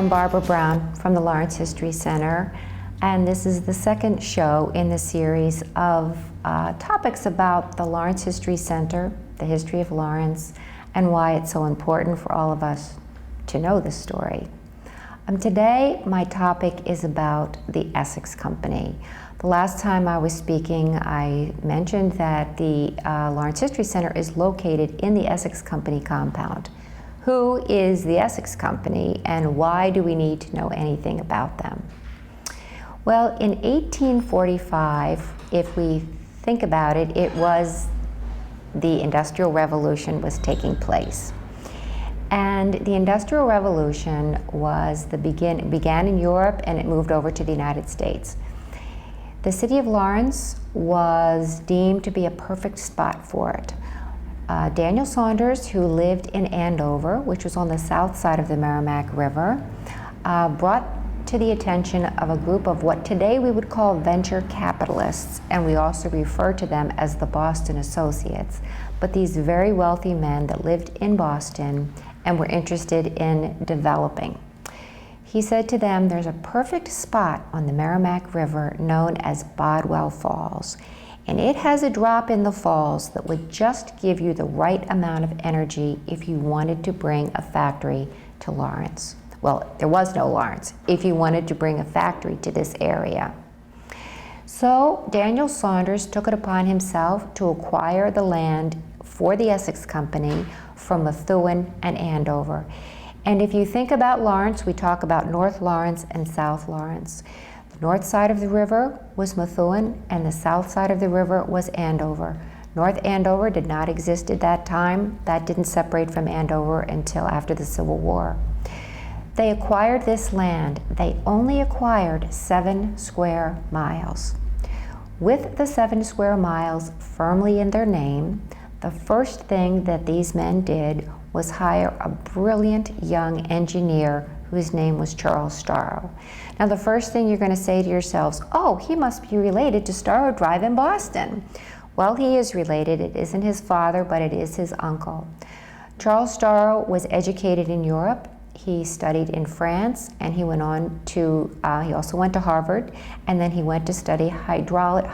I'm Barbara Brown from the Lawrence History Center, and this is the second show in the series of topics about the Lawrence History Center, the history of Lawrence, and why it's so important for all of us to know this story. Today, my topic is about the Essex Company. The last time I was speaking, I mentioned that the Lawrence History Center is located in the Essex Company compound. Who is the Essex Company, and why do we need to know anything about them? Well, in 1845, if we think about it, it was the Industrial Revolution was taking place. And the Industrial Revolution was began in Europe, and it moved over to the United States. The city of Lawrence was deemed to be a perfect spot for it. Daniel Saunders, who lived in Andover, which was on the south side of the Merrimack River, brought to the attention of a group of what today we would call venture capitalists, and we also refer to them as the Boston Associates. But these very wealthy men that lived in Boston and were interested in developing. He said to them, there's a perfect spot on the Merrimack River known as Bodwell Falls, and it has a drop in the falls that would just give you the right amount of energy if you wanted to bring a factory to Lawrence. Well, there was no Lawrence, if you wanted to bring a factory to this area. So Daniel Saunders took it upon himself to acquire the land for the Essex Company from Methuen and Andover. And if you think about Lawrence, we talk about North Lawrence and South Lawrence. The north side of the river was Methuen, and the south side of the river was Andover. North Andover did not exist at that time. That didn't separate from Andover until after the Civil War. They acquired this land. They only acquired 7 square miles. With the 7 square miles firmly in their name, the first thing that these men did was hire a brilliant young engineer whose name was Charles Starrow. Now, the first thing you're going to say to yourselves, oh, he must be related to Starrow Drive in Boston. Well, he is related. It isn't his father, but it is his uncle. Charles Starrow was educated in Europe. He studied in France, and he went on to, he also went to Harvard, and then he went to study hydrology,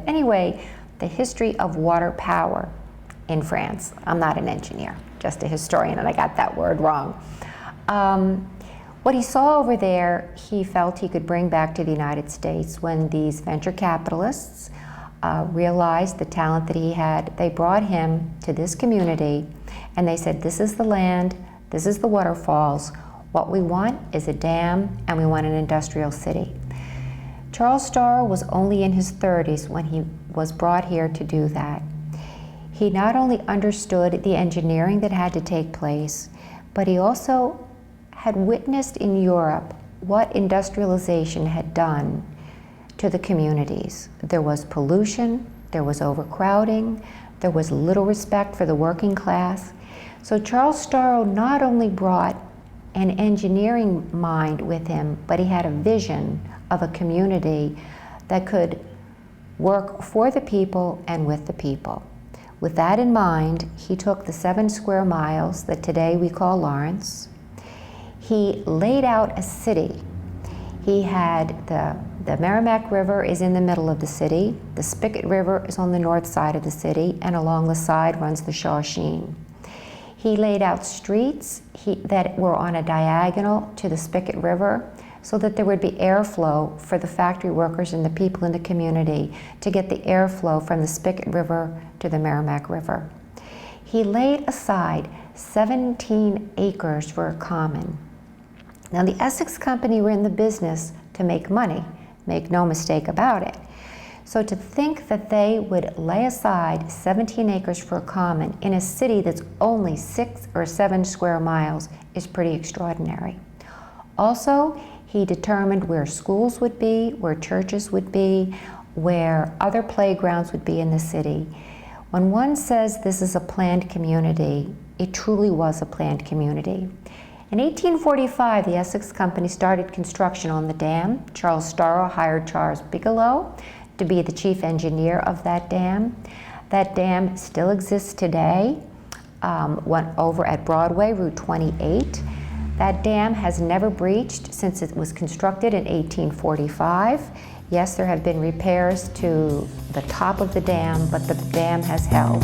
anyway, the history of water power in France. I'm not an engineer, just a historian, and I got that word wrong. What he saw over there, he felt he could bring back to the United States. When these venture capitalists realized the talent that he had, they brought him to this community, and they said, this is the land, this is the waterfalls. What we want is a dam, and we want an industrial city. Charles Starrow was only in his 30s when he was brought here to do that. He not only understood the engineering that had to take place, but he also had witnessed in Europe what industrialization had done to the communities. There was pollution, there was overcrowding, there was little respect for the working class. So Charles Starrow not only brought an engineering mind with him, but he had a vision of a community that could work for the people and with the people. With that in mind, he took the 7 square miles that today we call Lawrence. He laid out a city. He had the Merrimack River is in the middle of the city. The Spigot River is on the north side of the city, and along the side runs the Shawsheen. He laid out streets that were on a diagonal to the Spigot River so that there would be airflow for the factory workers and the people in the community to get the airflow from the Spigot River to the Merrimack River. He laid aside 17 acres for a common. Now, the Essex Company were in the business to make money, make no mistake about it. So to think that they would lay aside 17 acres for a common in a city that's only 6 or 7 square miles is pretty extraordinary. Also, he determined where schools would be, where churches would be, where other playgrounds would be in the city. When one says this is a planned community, it truly was a planned community. In 1845, the Essex Company started construction on the dam. Charles Starrow hired Charles Bigelow to be the chief engineer of that dam. That dam still exists today. went over at Broadway, Route 28. That dam has never breached since it was constructed in 1845. Yes, there have been repairs to the top of the dam, but the dam has held.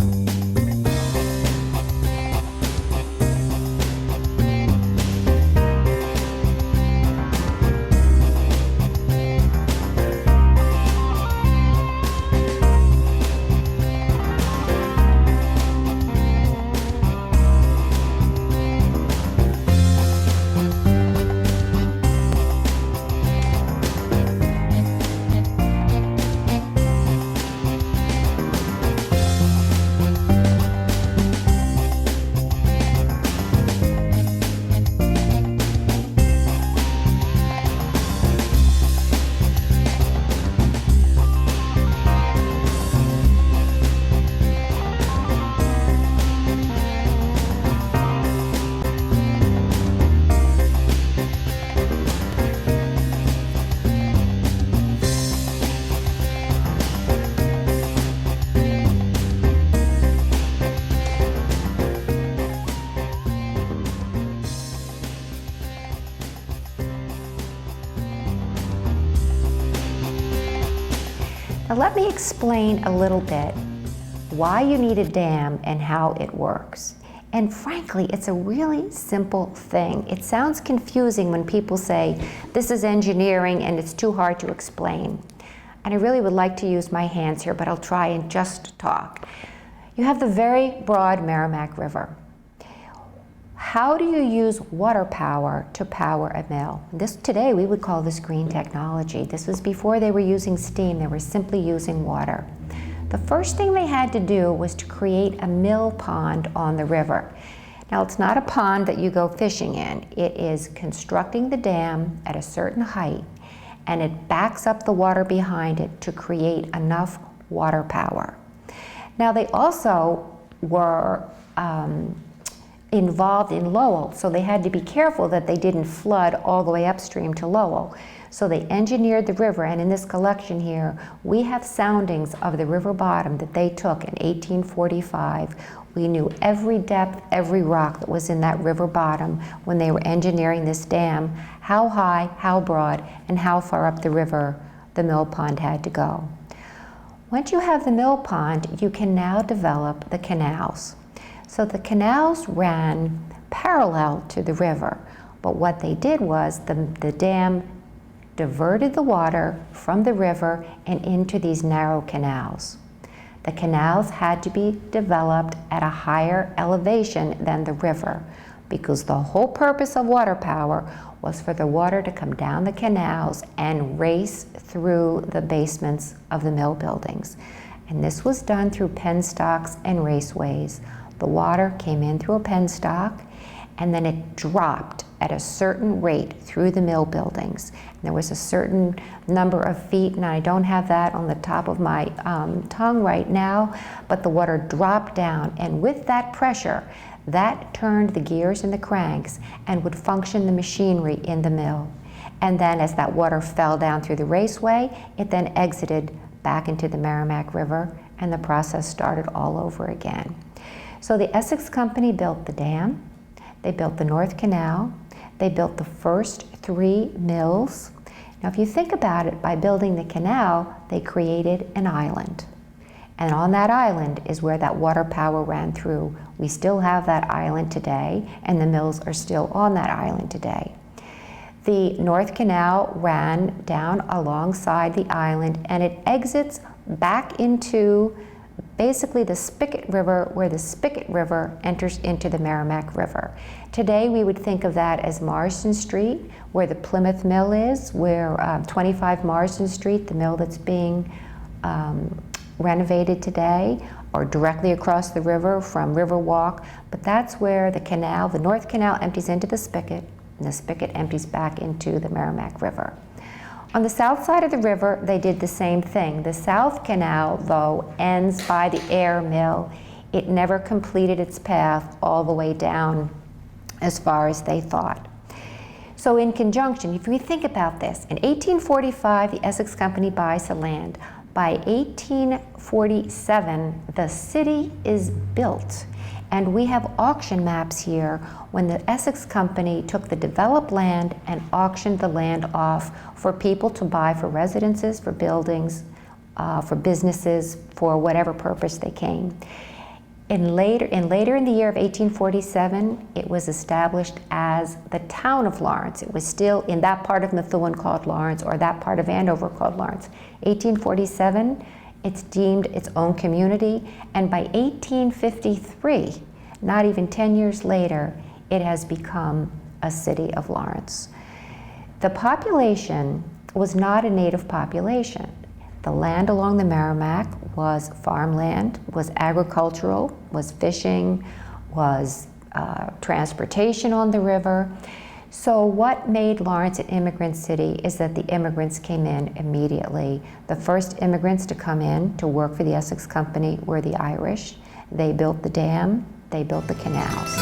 Now let me explain a little bit why you need a dam and how it works. And frankly, it's a really simple thing. It sounds confusing when people say, this is engineering and it's too hard to explain. And I really would like to use my hands here, but I'll try and just talk. You have the very broad Merrimack River. How do you use water power to power a mill? Today we would call this green technology. This was before they were using steam, they were simply using water. The first thing they had to do was to create a mill pond on the river. Now it's not a pond that you go fishing in. It is constructing the dam at a certain height, and it backs up the water behind it to create enough water power. Now they also were involved in Lowell, so they had to be careful that they didn't flood all the way upstream to Lowell. So they engineered the river, and in this collection here, we have soundings of the river bottom that they took in 1845. We knew every depth, every rock that was in that river bottom when they were engineering this dam, how high, how broad, and how far up the river the mill pond had to go. Once you have the mill pond, you can now develop the canals. So the canals ran parallel to the river, but what they did was the dam diverted the water from the river and into these narrow canals. The canals had to be developed at a higher elevation than the river because the whole purpose of water power was for the water to come down the canals and race through the basements of the mill buildings. And this was done through penstocks and raceways. The water came in through a penstock, and then it dropped at a certain rate through the mill buildings. And there was a certain number of feet, and I don't have that on the top of my tongue right now, but the water dropped down, and with that pressure, that turned the gears and the cranks and would function the machinery in the mill. And then as that water fell down through the raceway, it then exited back into the Merrimack River, and the process started all over again. So the Essex Company built the dam, they built the North Canal, they built the first 3 mills. Now if you think about it, by building the canal, they created an island. And on that island is where that water power ran through. We still have that island today, and the mills are still on that island today. The North Canal ran down alongside the island, and it exits back into basically the Spigot River, where the Spigot River enters into the Merrimack River. Today we would think of that as Marsden Street, where the Plymouth Mill is, where 25 Marsden Street, the mill that's being renovated today, or directly across the river from Riverwalk. But that's where the canal, the North Canal, empties into the Spigot, and the Spigot empties back into the Merrimack River. On the south side of the river, they did the same thing. The South Canal, though, ends by the air mill. It never completed its path all the way down as far as they thought. So in conjunction, if we think about this, in 1845, the Essex Company buys the land. By 1847, the city is built. And we have auction maps here when the Essex Company took the developed land and auctioned the land off for people to buy for residences, for buildings, for businesses, for whatever purpose they came. Later in the year of 1847, it was established as the town of Lawrence. It was still in that part of Methuen called Lawrence, or that part of Andover called Lawrence. 1847, it's deemed its own community, and by 1853, not even 10 years later, it has become a city of Lawrence. The population was not a native population. The land along the Merrimack was farmland, was agricultural, was fishing, was transportation on the river. So what made Lawrence an immigrant city is that the immigrants came in immediately. The first immigrants to come in to work for the Essex Company were the Irish. They built the dam, they built the canals.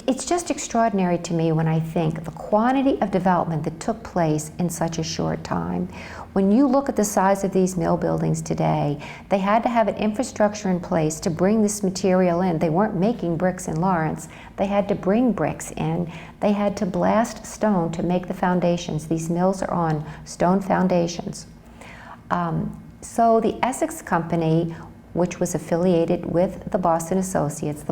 It's just extraordinary to me when I think the quantity of development that took place in such a short time. When you look at the size of these mill buildings today, they had to have an infrastructure in place to bring this material in. They weren't making bricks in Lawrence. They had to bring bricks in. They had to blast stone to make the foundations. These mills are on stone foundations. So the Essex Company, which was affiliated with the Boston Associates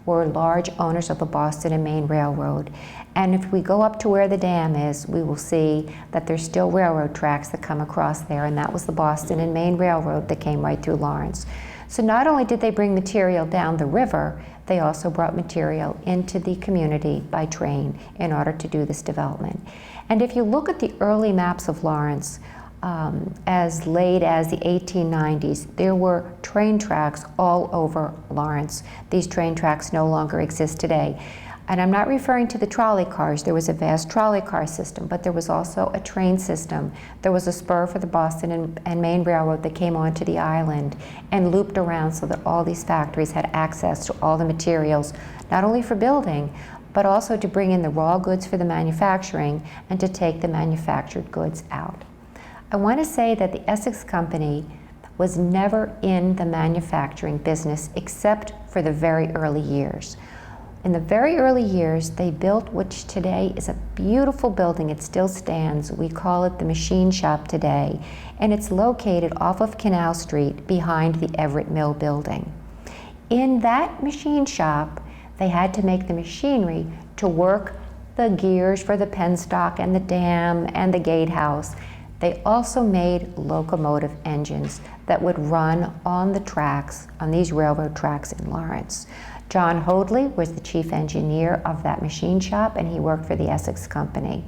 were large owners of the Boston and Maine Railroad. And if we go up to where the dam is, we will see that there's still railroad tracks that come across there, and that was the Boston and Maine Railroad that came right through Lawrence. So not only did they bring material down the river, they also brought material into the community by train in order to do this development. And if you look at the early maps of Lawrence, as late as the 1890s, there were train tracks all over Lawrence. These train tracks no longer exist today. And I'm not referring to the trolley cars. There was a vast trolley car system, but there was also a train system. There was a spur for the Boston and Maine Railroad that came onto the island and looped around so that all these factories had access to all the materials, not only for building, but also to bring in the raw goods for the manufacturing and to take the manufactured goods out. I want to say that the Essex Company was never in the manufacturing business except for the very early years. In the very early years, they built which today is a beautiful building. It still stands. We call it the machine shop today, and it's located off of Canal Street behind the Everett Mill building. In that machine shop, they had to make the machinery to work the gears for the penstock and the dam and the gatehouse. They also made locomotive engines that would run on the tracks, on these railroad tracks in Lawrence. John Hoadley was the chief engineer of that machine shop, and he worked for the Essex Company.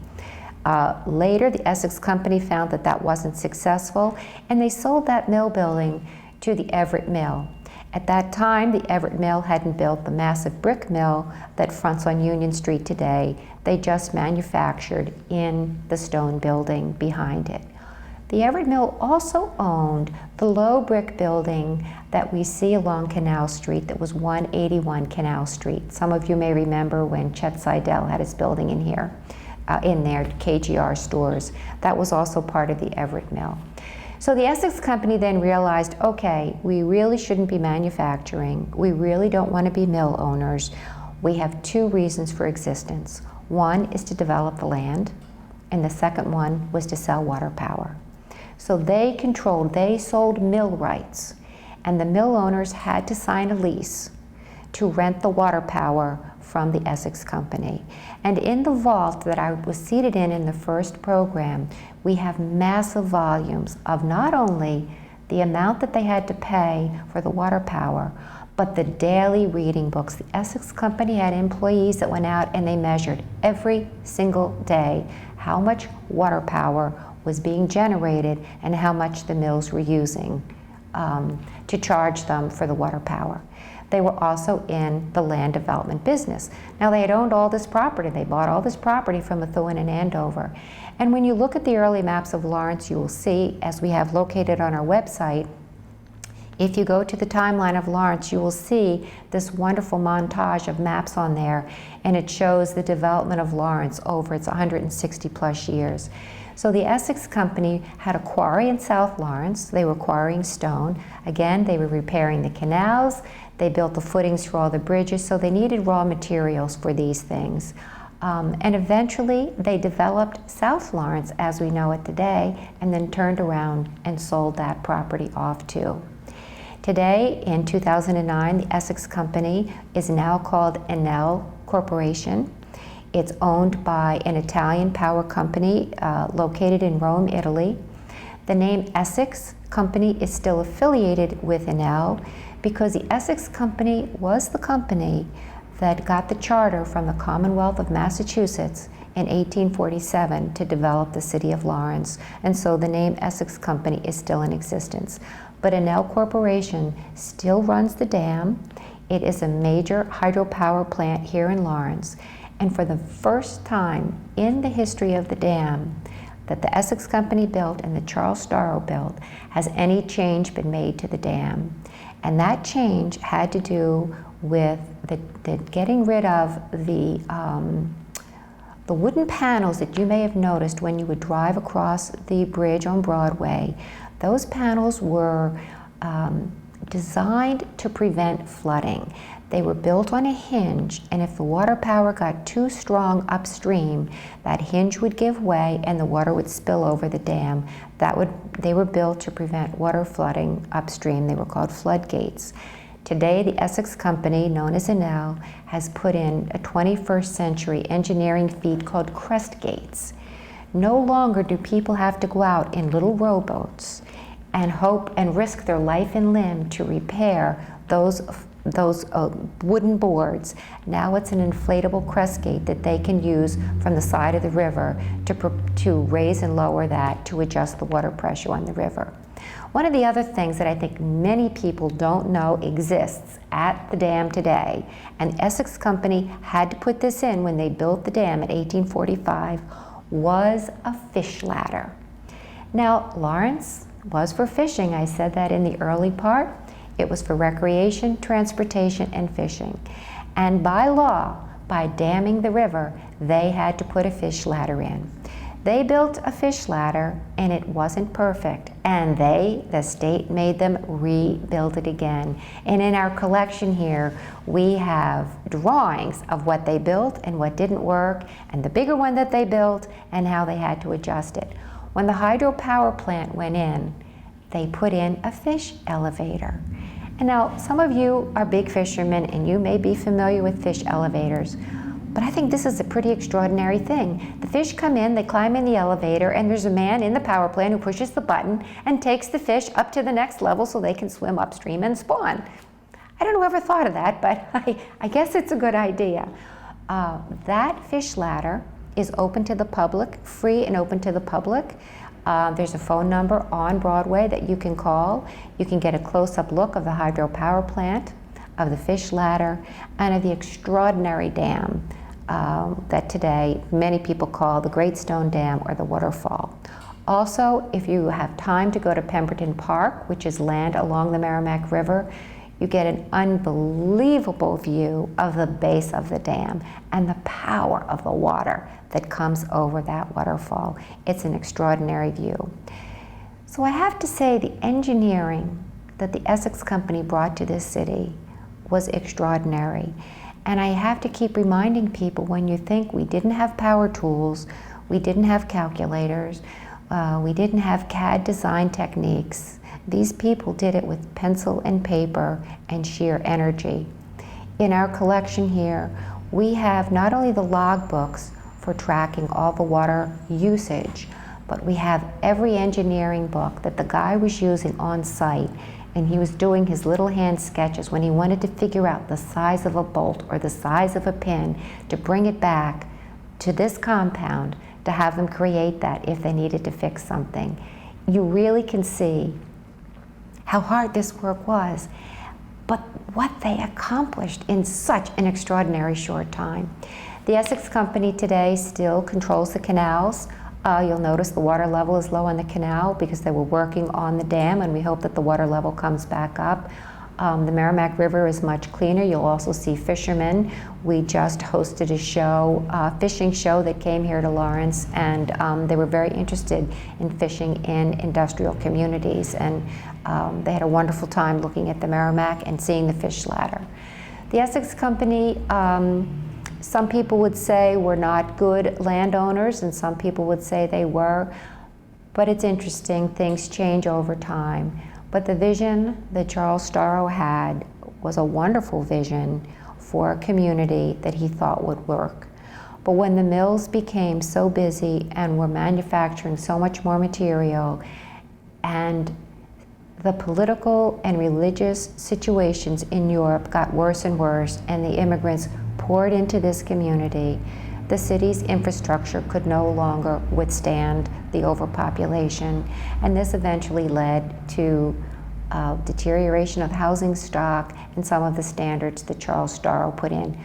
Later, the Essex Company found that that wasn't successful, and they sold that mill building to the Everett Mill. At that time, the Everett Mill hadn't built the massive brick mill that fronts on Union Street today. They just manufactured in the stone building behind it. The Everett Mill also owned the low brick building that we see along Canal Street that was 181 Canal Street. Some of you may remember when Chet Seidel had his building in here, in there, KGR stores. That was also part of the Everett Mill. So the Essex Company then realized, okay, we really shouldn't be manufacturing. We really don't want to be mill owners. We have two reasons for existence. One is to develop the land, and the second one was to sell water power. So they sold mill rights, and the mill owners had to sign a lease to rent the water power from the Essex Company. And in the vault that I was seated in the first program, we have massive volumes of not only the amount that they had to pay for the water power, but the daily reading books. The Essex Company had employees that went out and they measured every single day how much water power was being generated and how much the mills were using to charge them for the water power. They were also in the land development business. Now, they had owned all this property. They bought all this property from Methuen and Andover. And when you look at the early maps of Lawrence, you will see, as we have located on our website, if you go to the timeline of Lawrence, you will see this wonderful montage of maps on there, and it shows the development of Lawrence over its 160 plus years. So the Essex Company had a quarry in South Lawrence. They were quarrying stone. Again, they were repairing the canals. They built the footings for all the bridges, so they needed raw materials for these things. And eventually, they developed South Lawrence as we know it today, and then turned around and sold that property off too. Today, in 2009, the Essex Company is now called Enel Corporation. It's owned by an Italian power company located in Rome, Italy. The name Essex Company is still affiliated with Enel because the Essex Company was the company that got the charter from the Commonwealth of Massachusetts in 1847 to develop the city of Lawrence, and so the name Essex Company is still in existence. But Enel Corporation still runs the dam. It is a major hydropower plant here in Lawrence, and for the first time in the history of the dam that the Essex Company built and the Charles Starrow built has any change been made to the dam. And that change had to do with the getting rid of the wooden panels that you may have noticed when you would drive across the bridge on Broadway. Those panels were designed to prevent flooding. They were built on a hinge, and if the water power got too strong upstream, that hinge would give way and the water would spill over the dam. They were built to prevent water flooding upstream. They were called floodgates. Today, the Essex Company, known as Enel, has put in a 21st century engineering feat called Crest Gates. No longer do people have to go out in little rowboats and hope and risk their life and limb to repair those wooden boards. Now it's an inflatable crest gate that they can use from the side of the river to raise and lower that to adjust the water pressure on the river. One of the other things that I think many people don't know exists at the dam today, and Essex Company had to put this in when they built the dam in 1845, was a fish ladder. Now, Lawrence was for fishing. I said that in the early part. It was for recreation, transportation, and fishing. And by law, by damming the river, they had to put a fish ladder in. They built a fish ladder, and it wasn't perfect. And the state made them rebuild it again. And in our collection here, we have drawings of what they built and what didn't work, and the bigger one that they built, and how they had to adjust it. When the hydropower plant went in, they put in a fish elevator. And now, some of you are big fishermen and you may be familiar with fish elevators, but I think this is a pretty extraordinary thing. The fish come in, they climb in the elevator, and there's a man in the power plant who pushes the button and takes the fish up to the next level so they can swim upstream and spawn. I don't know who ever thought of that, but I guess it's a good idea. That fish ladder is open to the public, free and open to the public. There's a phone number on Broadway that you can call. You can get a close-up look of the hydropower plant, of the fish ladder, and of the extraordinary dam that today many people call the Great Stone Dam or the waterfall. Also, if you have time to go to Pemberton Park, which is land along the Merrimack River, you get an unbelievable view of the base of the dam and the power of the water that comes over that waterfall. It's an extraordinary view. So I have to say the engineering that the Essex Company brought to this city was extraordinary. And I have to keep reminding people, when you think we didn't have power tools, we didn't have calculators, we didn't have CAD design techniques, these people did it with pencil and paper and sheer energy. In our collection here, we have not only the logbooks for tracking all the water usage, but we have every engineering book that the guy was using on site, and he was doing his little hand sketches when he wanted to figure out the size of a bolt or the size of a pin to bring it back to this compound to have them create that if they needed to fix something. You really can see how hard this work was, but what they accomplished in such an extraordinary short time. The Essex Company today still controls the canals. You'll notice the water level is low on the canal because they were working on the dam, and we hope that the water level comes back up. The Merrimack River is much cleaner. You'll also see fishermen. We just hosted a show, fishing show that came here to Lawrence, and they were very interested in fishing in industrial communities, and they had a wonderful time looking at the Merrimack and seeing the fish ladder. The Essex Company, some people would say were not good landowners, and some people would say they were, but it's interesting, things change over time. But the vision that Charles Starrow had was a wonderful vision for a community that he thought would work. But when the mills became so busy and were manufacturing so much more material, and the political and religious situations in Europe got worse and worse, and the immigrants poured into this community, the city's infrastructure could no longer withstand the overpopulation, and this eventually led to deterioration of housing stock and some of the standards that Charles Starrow put in.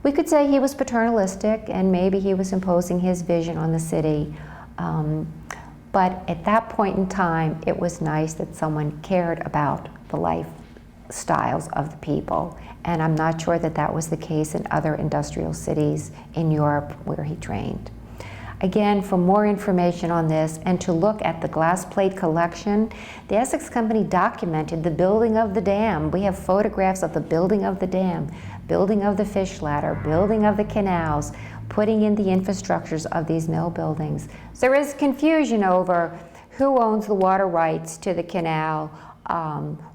We could say he was paternalistic, and maybe he was imposing his vision on the city, but at that point in time, it was nice that someone cared about the lifestyles of the people. And I'm not sure that that was the case in other industrial cities in Europe where he trained. Again, for more information on this and to look at the glass plate collection, the Essex Company documented the building of the dam. We have photographs of the building of the dam, building of the fish ladder, building of the canals, putting in the infrastructures of these mill buildings. So there is confusion over who owns the water rights to the canal.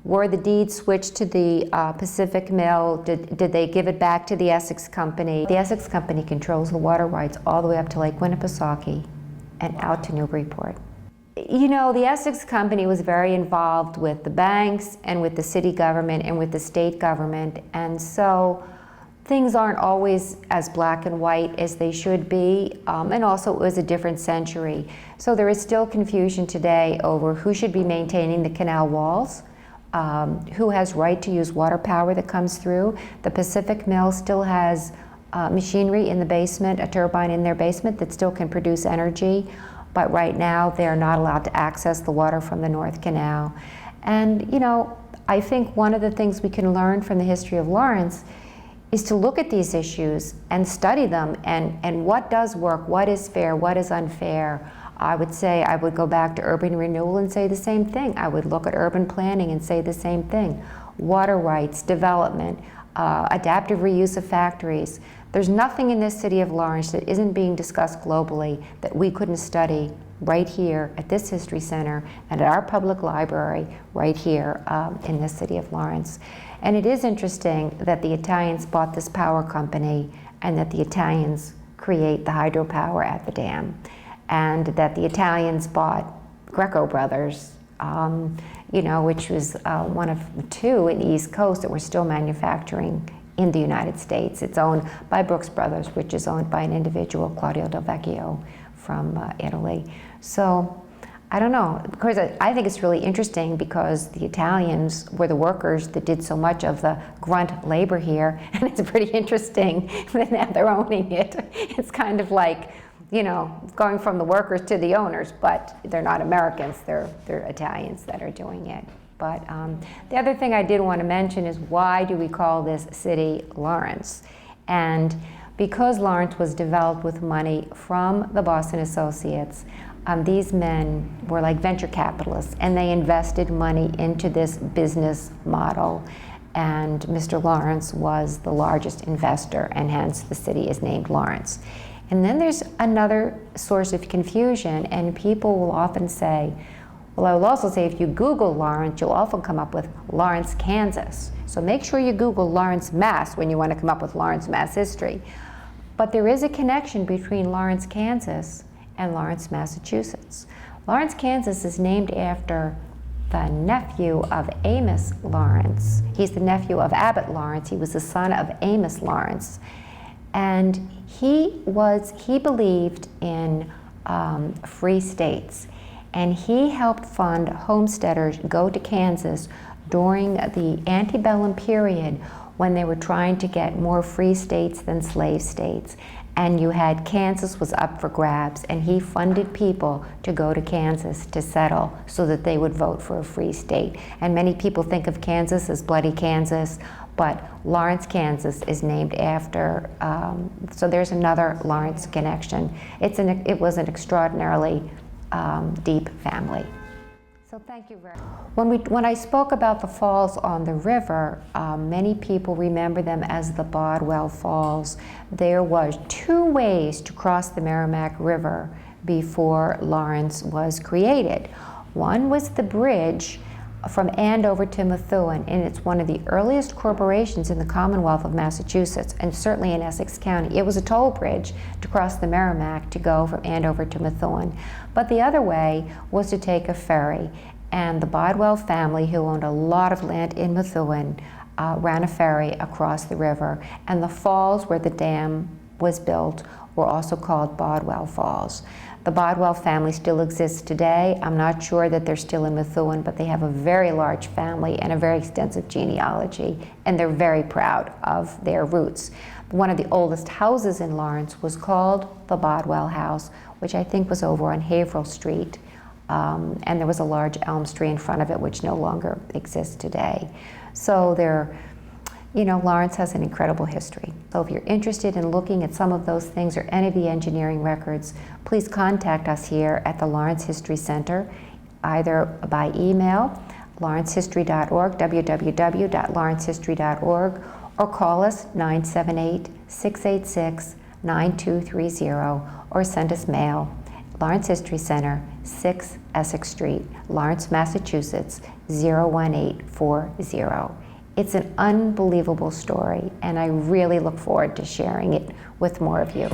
Were the deeds switched to the Pacific Mill? Did they give it back to the Essex Company? The Essex Company controls the water rights all the way up to Lake Winnipesaukee and out to Newburyport. You know, the Essex Company was very involved with the banks and with the city government and with the state government, and so things aren't always as black and white as they should be, and also it was a different century. So there is still confusion today over who should be maintaining the canal walls, who has right to use water power that comes through. The Pacific Mill still has machinery in the basement, a turbine in their basement that still can produce energy, but right now they're not allowed to access the water from the North Canal. And you know, I think one of the things we can learn from the history of Lawrence is to look at these issues and study them, and what does work, what is fair, what is unfair. I would say I would go back to urban renewal and say the same thing. I would look at urban planning and say the same thing. Water rights, development, adaptive reuse of factories. There's nothing in this city of Lawrence that isn't being discussed globally that we couldn't study right here at this History Center and at our public library right here in this city of Lawrence. And it is interesting that the Italians bought this power company and that the Italians create the hydropower at the dam, and that the Italians bought Greco Brothers, you know, which was one of the two in the East Coast that were still manufacturing in the United States. It's owned by Brooks Brothers, which is owned by an individual, Claudio Del Vecchio, from Italy. So I don't know. Of course, I think it's really interesting because the Italians were the workers that did so much of the grunt labor here, and it's pretty interesting that now they're owning it. It's kind of like, you know, going from the workers to the owners, but they're not Americans, they're Italians that are doing it. But the other thing I did want to mention is, why do we call this city Lawrence? And because Lawrence was developed with money from the Boston Associates, these men were like venture capitalists, and they invested money into this business model. And Mr. Lawrence was the largest investor, and hence the city is named Lawrence. And then there's another source of confusion, and people will often say, Well, I will also say if you Google Lawrence, you'll often come up with Lawrence, Kansas. So make sure you Google Lawrence, Mass when you want to come up with Lawrence, Mass history. But there is a connection between Lawrence, Kansas and Lawrence, Massachusetts. Lawrence, Kansas is named after the nephew of Amos Lawrence. He's the nephew of Abbott Lawrence. He was the son of Amos Lawrence. And he believed in free states. And he helped fund homesteaders go to Kansas during the antebellum period when they were trying to get more free states than slave states. And you had Kansas was up for grabs, and he funded people to go to Kansas to settle so that they would vote for a free state. And many people think of Kansas as bloody Kansas, but Lawrence, Kansas is named after, so there's another Lawrence connection. It was an extraordinarily deep family. So thank you very much. When I spoke about the falls on the river, many people remember them as the Bodwell Falls. There was 2 ways to cross the Merrimack River before Lawrence was created. One was the bridge from Andover to Methuen, and it's one of the earliest corporations in the Commonwealth of Massachusetts, and certainly in Essex County. It was a toll bridge to cross the Merrimack to go from Andover to Methuen. But the other way was to take a ferry, and the Bodwell family, who owned a lot of land in Methuen, ran a ferry across the river, and the falls where the dam was built were also called Bodwell Falls. The Bodwell family still exists today. I'm not sure that they're still in Methuen, but they have a very large family and a very extensive genealogy, and they're very proud of their roots. One of the oldest houses in Lawrence was called the Bodwell House, which I think was over on Haverhill Street, and there was a large elm tree in front of it, which no longer exists today. So Lawrence has an incredible history. So if you're interested in looking at some of those things or any of the engineering records, please contact us here at the Lawrence History Center, either by email, lawrencehistory.org, www.lawrencehistory.org, or call us 978-686-9230, or send us mail, Lawrence History Center, 6 Essex Street, Lawrence, Massachusetts, 01840. It's an unbelievable story, and I really look forward to sharing it with more of you.